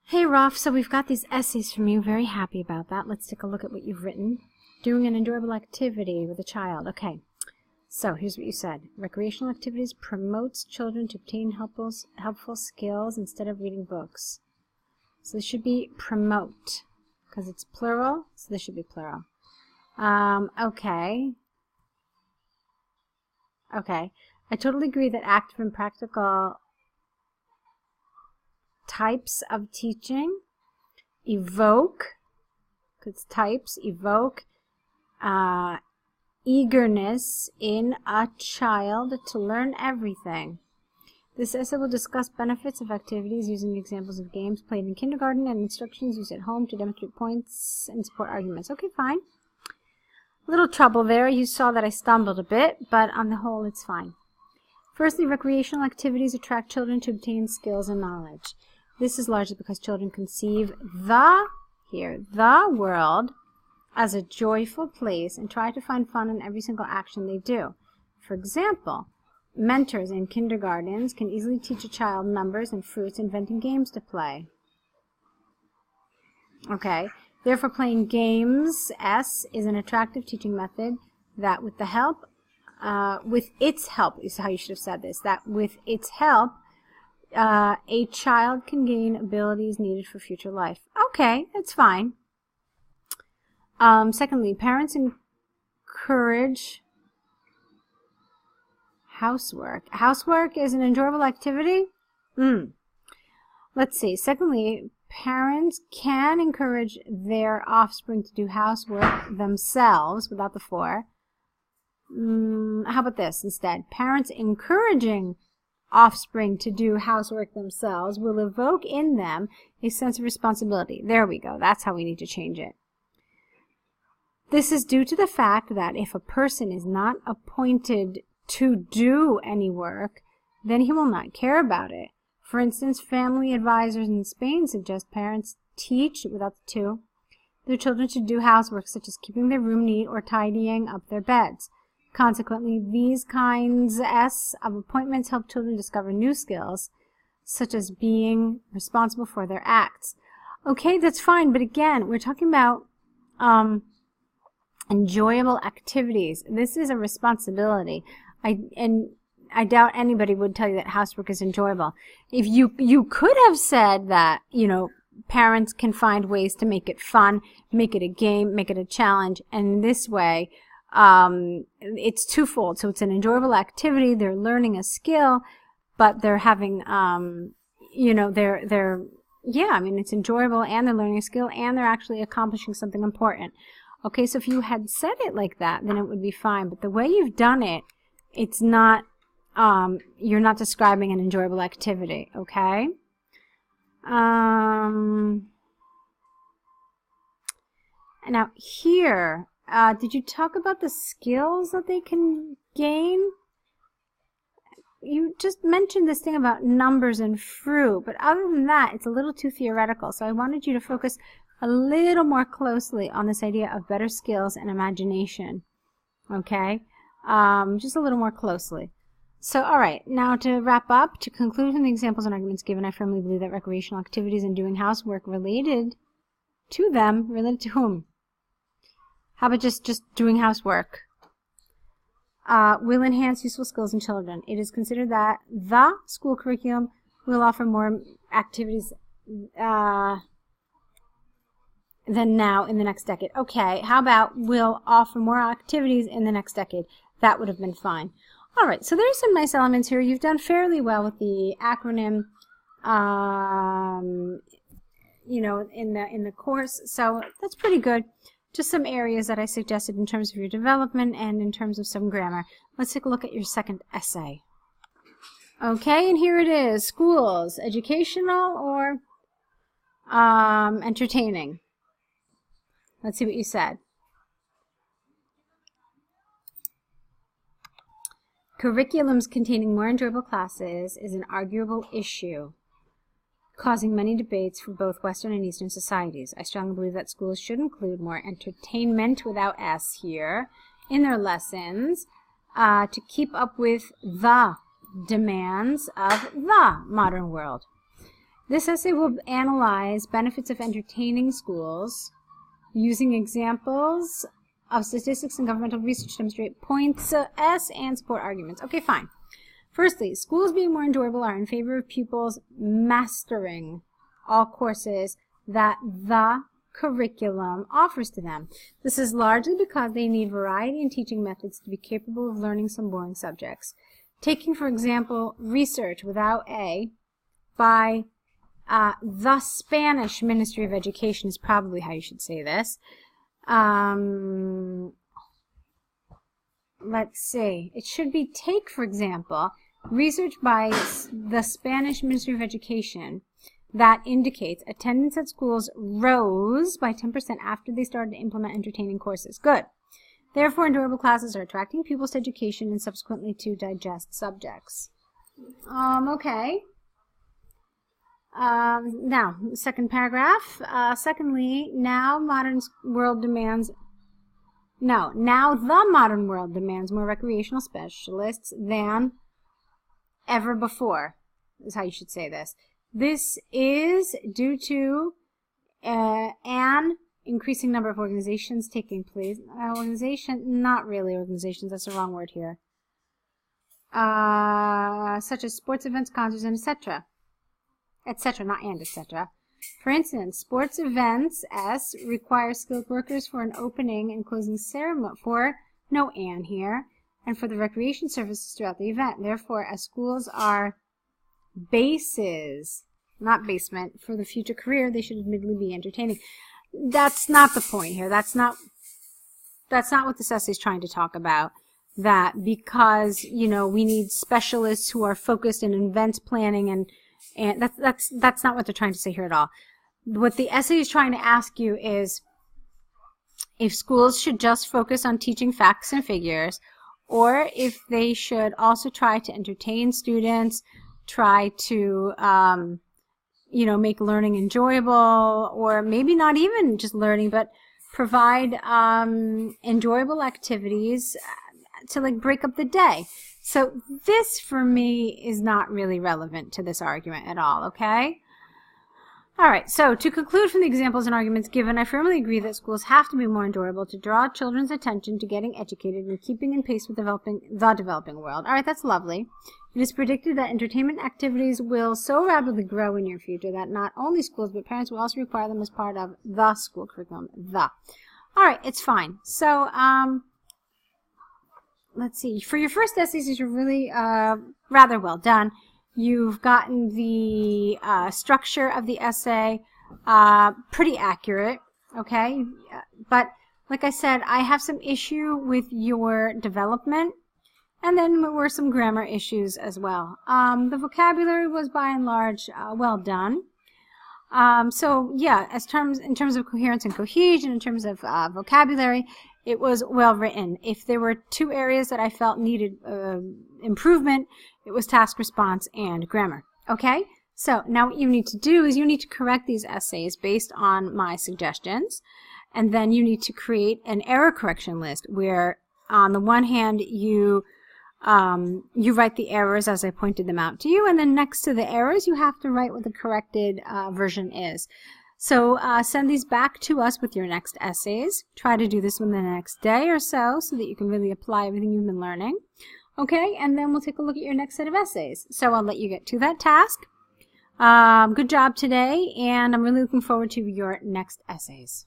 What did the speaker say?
Hey Rauf, so we've got these essays from you. Very happy about that. Let's take a look at what you've written. Doing an enjoyable activity with a child. Okay, so here's what you said. Recreational activities promotes children to obtain helpful skills instead of reading books. So this should be promote, because it's plural, so this should be plural. Okay. I totally agree that active and practical types of teaching evoke, because types evoke eagerness in a child to learn everything. This essay will discuss benefits of activities using examples of games played in kindergarten and instructions used at home to demonstrate points and support arguments. Okay, fine. A little trouble there. You saw that I stumbled a bit, but on the whole, it's fine. Firstly, recreational activities attract children to obtain skills and knowledge. This is largely because children conceive the world as a joyful place and try to find fun in every single action they do. For example, mentors in kindergartens can easily teach a child numbers and fruits, inventing games to play. Okay, therefore playing games, S, is an attractive teaching method that with its help, is how you should have said this, that with its help, a child can gain abilities needed for future life. Okay, that's fine. Secondly, parents encourage housework. Housework is an enjoyable activity? Let's see. Secondly, parents can encourage their offspring to do housework themselves without the for. How about this instead? Parents encouraging offspring to do housework themselves will evoke in them a sense of responsibility. There we go. That's how we need to change it. This is due to the fact that if a person is not appointed to do any work, then he will not care about it. For instance, family advisors in Spain suggest parents teach, without the to, their children to do housework such as keeping their room neat or tidying up their beds. Consequently, these kinds of appointments help children discover new skills, such as being responsible for their acts. Okay, that's fine, but again, we're talking about enjoyable activities. This is a responsibility. I doubt anybody would tell you that housework is enjoyable. If you could have said that, parents can find ways to make it fun, make it a game, make it a challenge, and in this way, it's twofold. So it's an enjoyable activity. They're learning a skill, but they're having, it's enjoyable and they're learning a skill and they're actually accomplishing something important. Okay, so if you had said it like that, then it would be fine. But the way you've done it, it's not, you're not describing an enjoyable activity, okay? Now here, did you talk about the skills that they can gain? You just mentioned this thing about numbers and fruit, but other than that, it's a little too theoretical. So I wanted you to focus a little more closely on this idea of better skills and imagination, okay? Just a little more closely. So, all right, now to wrap up, to conclude from the examples and arguments given, I firmly believe that recreational activities and doing housework related to whom? How about just doing housework? Will enhance useful skills in children. It is considered that the school curriculum will offer more activities than now in the next decade. Okay, how about will offer more activities in the next decade? That would have been fine. All right, so there's some nice elements here. You've done fairly well with the acronym, in the course, so that's pretty good. Just some areas that I suggested in terms of your development and in terms of some grammar. Let's take a look at your second essay. Okay, and here it is. Schools, educational or entertaining? Let's see what you said. Curriculums containing more enjoyable classes is an arguable issue, causing many debates for both Western and Eastern societies. I strongly believe that schools should include more entertainment, without S here, in their lessons to keep up with the demands of the modern world. This essay will analyze benefits of entertaining schools using examples of statistics and governmental research to demonstrate points S and support arguments. Okay, fine. Firstly, schools being more enjoyable are in favor of pupils mastering all courses that the curriculum offers to them. This is largely because they need variety in teaching methods to be capable of learning some boring subjects. Taking, for example, research without A by the Spanish Ministry of Education is probably how you should say this. Let's see. It should be take, for example, research by the Spanish Ministry of Education that indicates attendance at schools rose by 10% after they started to implement entertaining courses. Good. Therefore, enjoyable classes are attracting pupils to education and subsequently to digest subjects. Okay. Now, second paragraph. Secondly, now the modern world demands more recreational specialists than ever before, is how you should say this. This is due to an increasing number of organizations taking place. Not really organizations, that's the wrong word here. Such as sports events, concerts, and etc. Etc., not and etc. For instance, sports events, S, require skilled workers for an opening and closing ceremony, for no and here, and for the recreation services throughout the event. Therefore, as schools are bases, not basement, for the future career, they should admittedly be entertaining. That's not the point here. That's not what this essay is trying to talk about. That because, you know, we need specialists who are focused in event planning and that's not what they're trying to say here at all. What the essay is trying to ask you is if schools should just focus on teaching facts and figures, or if they should also try to entertain students, try to, you know, make learning enjoyable, or maybe not even just learning, but provide enjoyable activities to like break up the day. So this, for me, is not really relevant to this argument at all, okay? All right, so to conclude from the examples and arguments given, I firmly agree that schools have to be more enjoyable to draw children's attention to getting educated and keeping in pace with the developing world. All right, that's lovely. It is predicted that entertainment activities will so rapidly grow in your future that not only schools, but parents will also require them as part of the school curriculum. All right, it's fine. So, let's see. For your first essays, these are really rather well done. You've gotten the structure of the essay pretty accurate, okay? But like I said, I have some issue with your development, and then there were some grammar issues as well. The vocabulary was by and large well done. So yeah, in terms of coherence and cohesion, in terms of vocabulary, it was well written. If there were two areas that I felt needed improvement, it was task response and grammar. Okay? So now what you need to do is you need to correct these essays based on my suggestions, and then you need to create an error correction list where on the one hand you write the errors as I pointed them out to you, and then next to the errors you have to write what the corrected version is. So send these back to us with your next essays. Try to do this within the next day or so that you can really apply everything you've been learning. Okay, and then we'll take a look at your next set of essays. So I'll let you get to that task. Good job today, and I'm really looking forward to your next essays.